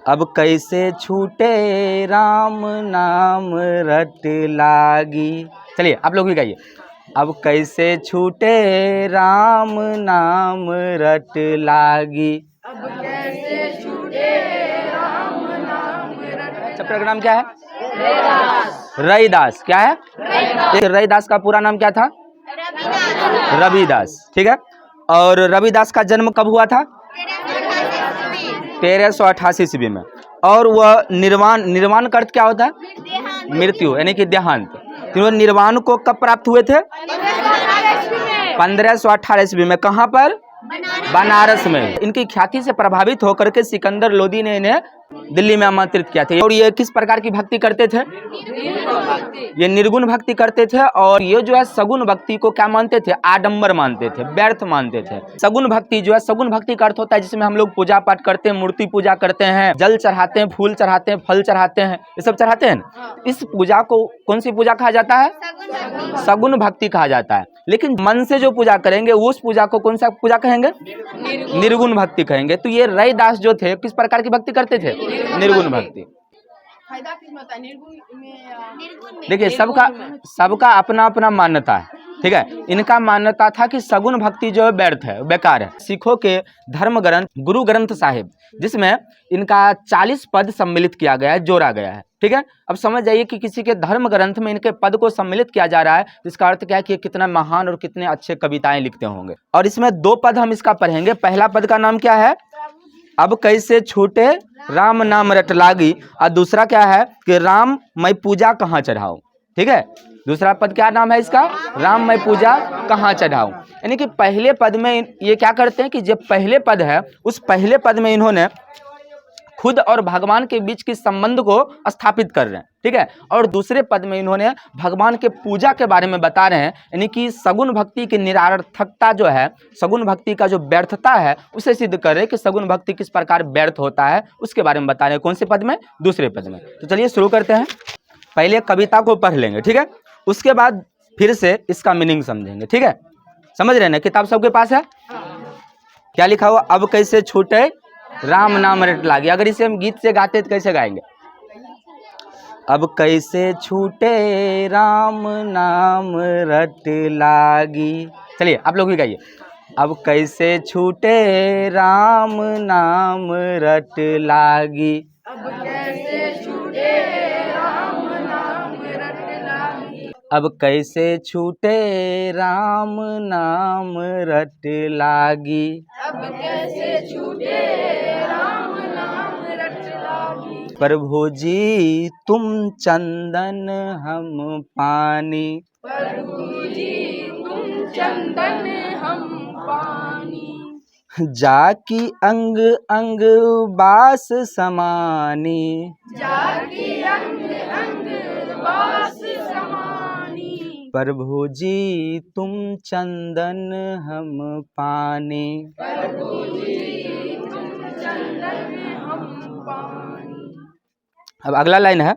अब कैसे छूटे राम नाम रट लागी। चलिए आप लोग भी गाइए। अब कैसे छूटे राम नाम रट लागी। अब कैसे छूटे राम नाम रट। चैप्टर का नाम क्या है? रविदास। क्या है? रविदास का पूरा नाम क्या था? रविदास। ठीक है। और रविदास का जन्म कब हुआ था? 1388 ईस्वी में। और वह निर्वाण का अर्थ क्या होता है? मृत्यु यानी कि देहांत। तो निर्वाण को कब प्राप्त हुए थे? 1518 ईस्वी में। कहाँ पर? बनारस में। इनकी ख्याति से प्रभावित होकर के सिकंदर लोदी ने इन्हें दिल्ली में आमंत्रित किया था। और ये किस प्रकार की भक्ति करते थे? ये निर्गुण भक्ति करते थे। और ये जो है सगुण भक्ति को क्या मानते थे? आडंबर मानते थे, व्यर्थ मानते थे। सगुण भक्ति जो है, सगुन भक्ति का अर्थ होता है जिसमें हम लोग पूजा पाठ करते हैं, मूर्ति पूजा करते हैं, जल चढ़ाते हैं, फूल चढ़ाते हैं, फल चढ़ाते हैं, ये सब चढ़ाते हैं। इस पूजा को कौन सी पूजा कहा जाता है? सगुण भक्ति कहा जाता है। लेकिन मन से जो पूजा करेंगे उस पूजा को कौन सा पूजा कहेंगे? निर्गुण भक्ति कहेंगे। तो ये रविदास जो थे किस प्रकार की भक्ति करते थे? निर्गुण भक्ति। देखिए सबका अपना अपना मान्यता है। ठीक है। इनका मान्यता था कि सगुण भक्ति जो है व्यर्थ है, बेकार है। सिखों के धर्म ग्रंथ गुरु ग्रंथ साहिब जिसमें इनका 40 पद सम्मिलित किया गया है, जोड़ा गया है। ठीक है। अब समझ जाइए कि किसी के धर्म ग्रंथ में इनके पद को सम्मिलित किया जा रहा है, जिसका अर्थ क्या है कि कितना महान और कितने अच्छे कविताएं लिखते होंगे। और इसमें 2 पद हम इसका पढ़ेंगे। पहला पद का नाम क्या है? अब कैसे छूटे राम नाम रट लागी। और दूसरा क्या है कि राम मैं पूजा कहाँ चढ़ाऊं। ठीक है। दूसरा पद क्या नाम है इसका? राम मैं पूजा कहाँ चढ़ाऊं। यानी कि पहले पद में ये क्या करते हैं कि जो पहले पद है उस पहले पद में इन्होंने खुद और भगवान के बीच के संबंध को स्थापित कर रहे हैं। ठीक है। और दूसरे पद में इन्होंने भगवान के पूजा के बारे में बता रहे हैं, यानी कि सगुण भक्ति की निरर्थकता जो है, सगुण भक्ति का जो व्यर्थता है उसे सिद्ध कर रहे हैं कि सगुण भक्ति किस प्रकार व्यर्थ होता है, उसके बारे में बता रहे हैं। कौन से पद में? दूसरे पद में। तो चलिए शुरू करते हैं। पहले कविता को पढ़ लेंगे। ठीक है। उसके बाद फिर से इसका मीनिंग समझेंगे। ठीक है। समझ रहे हैं ना? किताब सबके पास है? क्या लिखा हुआ? अब कैसे छूटे राम नाम रट लागी। अगर इसे हम गीत से गाते तो कैसे गाएंगे? अब कैसे छूटे राम नाम रट लागी। चलिए आप लोग भी गाइए। अब कैसे छूटे राम नाम रट लागी। अब कैसे छूटे राम नाम रट लागी। अब कैसे छूटे राम नाम रट लागी। अब कैसे छूटे राम नाम रट लागी। प्रभु जी तुम चंदन हम पानी। प्रभु जी तुम चंदन हम पानी। जाकी अंग अंग बास समानी। जाकी अंग अंग बास समानी। प्रभु जी तुम चंदन हम पानी। प्रभु जी तुम चंदन हम पानी। अब अगला लाइन है,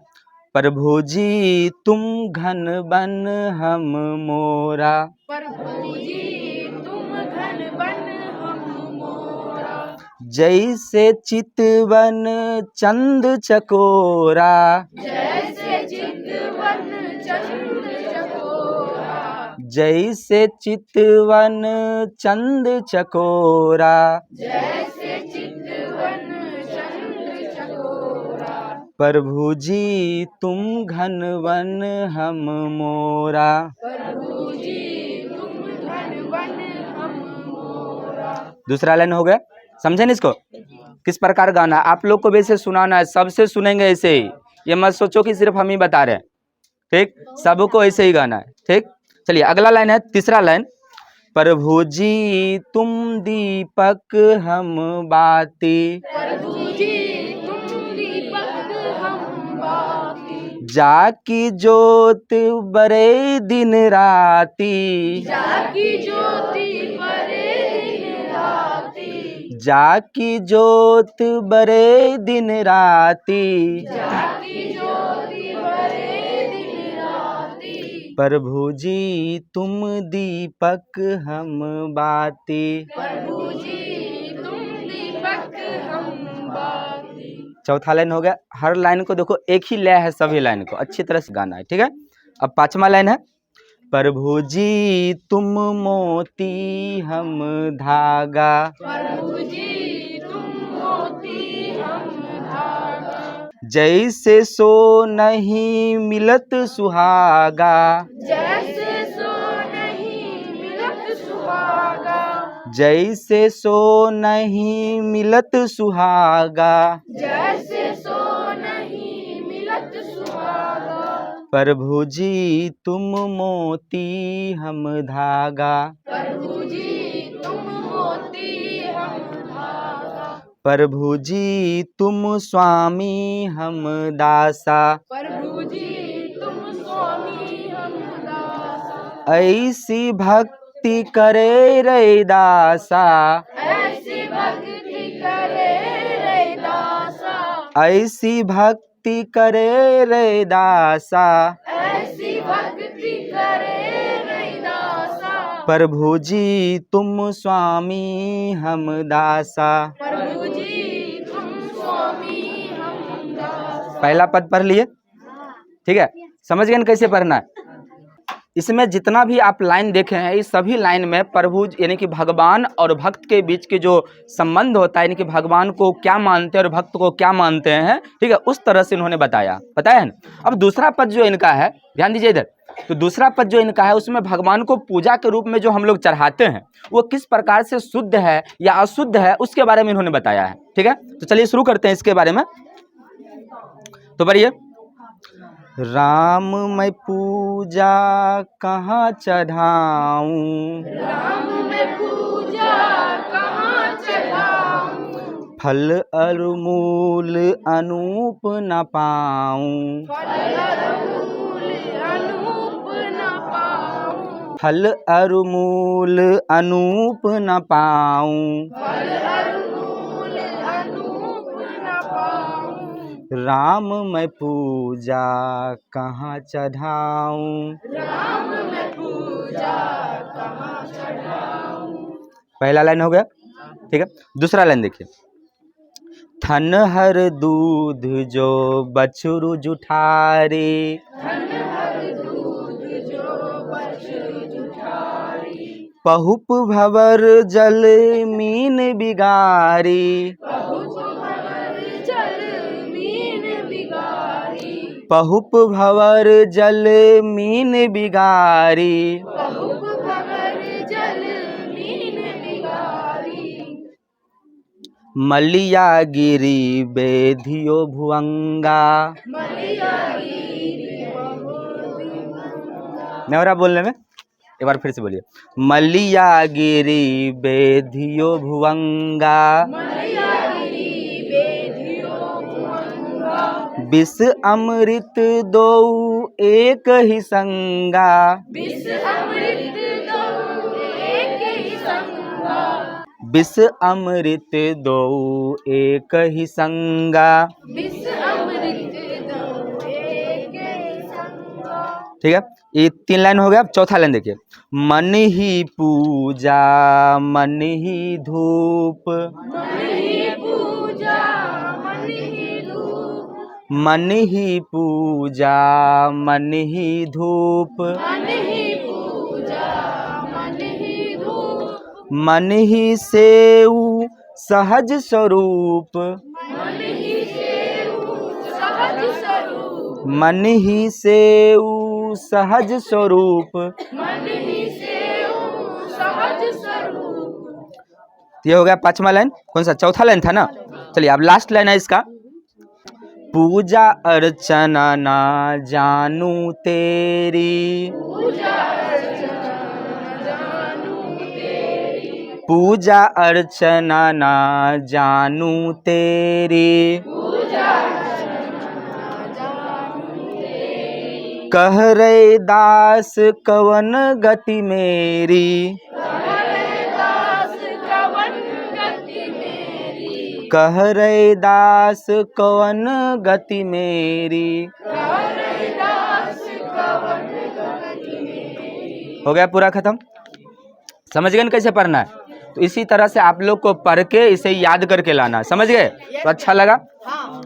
प्रभु जी तुम घन बन हम मोरा। प्रभु जी तुम घन बन हम मोरा। जैसे चितवन चंद चकोरा। जैसे चितवन चंद चकोरा। जैसे चितवन चंद चकोरा। जैसे चितवन चंद चकोरा। प्रभु जी तुम घन वन हम मोरा। प्रभु जी तुम घन वन हम मोरा। दूसरा लाइन हो गया। समझे न इसको? किस प्रकार गाना? आप लोग को वैसे सुनाना है, सबसे सुनेंगे ऐसे ही। ये मत सोचो कि सिर्फ हम ही बता रहे हैं। ठीक। सबको ऐसे ही गाना है। ठीक। चलिए अगला लाइन है, तीसरा लाइन। प्रभु जी तुम दीपक हम बाती। प्रभु जी जाकी ज्योत बरे दिन राती। जाकी ज्योति बरे दिन राती। जाकी ज्योत बरे दिन राती। जाकी ज्योति बरे दिन राती। प्रभु जी तुम दीपक हम बाती। प्रभु जी तुम दीपक हम बाती। चौथा लाइन हो गया। हर लाइन को देखो एक ही लय है, सभी लाइन को अच्छी तरह से गाना है, ठीक है। अब पांचवा लाइन है, प्रभु जी तुम मोती हम धागा, प्रभु जी तुम मोती हम धागा, जैसे सो नहीं मिलत सुहागा, जैसे सो नहीं मिलत सुहागा, जैसे सो नहीं मिलत सुहागा, जैसे सो नहीं मिलत सुहागा, प्रभु जी तुम मोती हम धागा, प्रभु जी तुम मोती हम धागा, प्रभु जी तुम स्वामी हम दासा, प्रभु जी तुम स्वामी हम दासा, ऐसी भक्ति करे रे दासा, ऐसी भक्ति करे रे दासा, ऐसी भक्ति करे रे दासा, ऐसी भक्ति करे रे दासा, प्रभु जी तुम स्वामी हम दासा। प्रभु जी तुम स्वामी हम दासा। पहला पद पढ़ लिए, ठीक है। समझ गए ना कैसे पढ़ना है। इसमें जितना भी आप लाइन देखे हैं, इस सभी लाइन में प्रभु यानी कि भगवान और भक्त के बीच के जो संबंध होता है, यानी कि भगवान को क्या मानते हैं और भक्त को क्या मानते हैं, ठीक है, उस तरह से इन्होंने बताया है ना। अब दूसरा पद जो इनका है, ध्यान दीजिए इधर, तो दूसरा पद जो इनका है उसमें भगवान को पूजा के रूप में जो हम लोग चढ़ाते हैं वो किस प्रकार से शुद्ध है या अशुद्ध है उसके बारे में इन्होंने बताया है, ठीक है। तो चलिए शुरू करते हैं इसके बारे में। तो बढ़िए, राम मैं पूजा कहाँ चढ़ाऊं, राम मैं पूजा कहाँ चढ़ाऊं, फल अरमूल अनूप न पाऊं, फल अरमूल अनूप न पाऊं, फल अरमूल अनूप न पाऊं, फल अरमूल अनूप न पाऊं, राम मैं पूजा कहाँ चढ़ाऊं। राम मैं पूजा कहाँ चढ़ाऊं। पहला लाइन हो गया, ठीक है। दूसरा लाइन देखिए, थन हर दूध जो बछरू जुठारे, धन हर दूध जो बछरू जुठारी, पहुप भवर जल मीन बिगारी, बहुत भवर जल मीन बिगारी, पहुप भवर जल मीन बिगारी, बहुत भवर जल मीन बिगारी, मलिया गिरी बेधियो भुअंगा। मलिया गिरी बहुत नेवरा बोलने में, एक बार फिर से बोलिए, मलिया गिरी बेधियो भुअंगा, मलिया गिरी बेधियो भुअंगा, विष अमृत दो एक ही संगा, विष अमृत दो एक ही संगा, विष अमृत दो एक ही संगा, विष अमृत दो एक ही संगा, ठीक है। ये 3 लाइन हो गया। अब चौथा लाइन देखिए, मन ही पूजा मन ही धूप, मन ही पूजा मन ही धूप, मन ही पूजा मन ही धूप, मन ही पूजा मन ही धूप, मन ही सेऊ सहज स्वरूप, मन ही सेऊ सहज स्वरूप, मन ही सेऊ सहज स्वरूप। मन ही सेऊ सहज स्वरूप। ये हो गया पांचवा लाइन। कौन सा, चौथा लाइन था ना। चलिए अब लास्ट लाइन है इसका, पूजा अर्चना ना जानू तेरी, पूजा अर्चना जानू तेरी, पूजा अर्चना ना जानू तेरी, पूजा अर्चना जानू तेरी, कह रे दास कवन गति मेरी, हरे दास कवन गति मेरी, कह रे दास कवन गति मेरी। हरे दास कवन गति मेरी। हो गया पूरा खत्म। समझ गए ना कैसे पढ़ना है। तो इसी तरह से आप लोग को पढ़ के इसे याद करके लाना है। समझ गए? तो अच्छा लगा। हाँ।